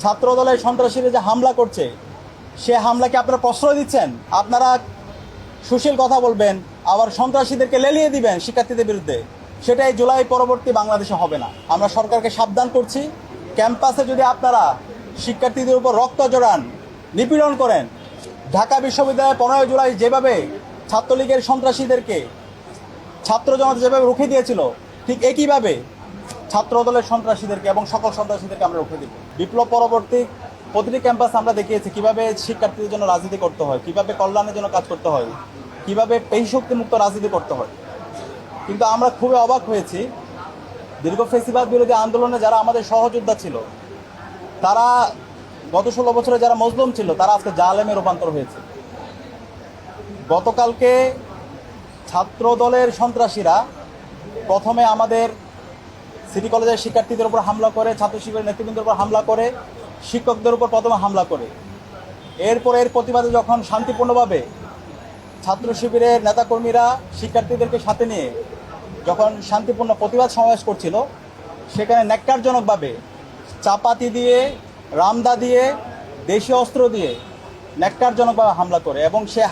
ছাত্র দলের সন্ত্রাসীরা যে হামলা করছে, সে হামলাকে আপনারা প্রশ্রয় দিচ্ছেন। আপনারা সুশীল কথা বলবেন, আবার সন্ত্রাসীদেরকে লেলিয়ে দিবেন শিক্ষার্থীদের বিরুদ্ধে। সেটাই জুলাই পরবর্তী বাংলাদেশে হবে না। আমরা সরকারকে সাবধান করছি, ক্যাম্পাসে যদি আপনারা শিক্ষার্থীদের উপর রক্ত জড়ান, নিপীড়ন করেন, ঢাকা বিশ্ববিদ্যালয়ে 15 জুলাই যেভাবে ছাত্রলীগের সন্ত্রাসীদেরকে ছাত্র জনতা যেভাবে রুখে দিয়েছিল, ঠিক একইভাবে ছাত্র দলের সন্ত্রাসীদেরকে এবং সকল সন্ত্রাসীদেরকে আমরা রুখে দিব। বিপ্লব পরবর্তী প্রতিটি ক্যাম্পাসে আমরা দেখিয়েছি কিভাবে শিক্ষার্থীদের জন্য রাজনীতি করতে হয়, কিভাবে কল্যাণের জন্য কাজ করতে হয়, কিভাবে পেশি মুক্ত রাজনীতি করতে হয়। কিন্তু আমরা খুবই অবাক হয়েছি, দীর্ঘ ফেসিবাদ বিরোধী আন্দোলনে যারা আমাদের সহযোদ্ধা ছিল, তারা গত 16 বছরে যারা মজলুম ছিল, তারা আজকে জালেমে রূপান্তর হয়েছে। গতকালকে ছাত্র দলের সন্ত্রাসীরা প্রথমে আমাদের সিটি কলেজের শিক্ষার্থীদের উপর হামলা করে, ছাত্র শিবিরের নেতৃবৃন্দের উপর হামলা করে, শিক্ষকদের উপর প্রথমে হামলা করে। এরপর এর প্রতিবাদে যখন শান্তিপূর্ণভাবে ছাত্র শিবিরের নেতাকর্মীরা শিক্ষার্থীদেরকে সাথে নিয়ে যখন শান্তিপূর্ণ প্রতিবাদ সমাবেশ করছিল, সেখানে ন্যাক্কারজনকভাবে চাপাতি দিয়ে, রামদা দিয়ে, দেশীয় অস্ত্র দিয়ে ন্যাক্কারজনকভাবে হামলা করে এবং সে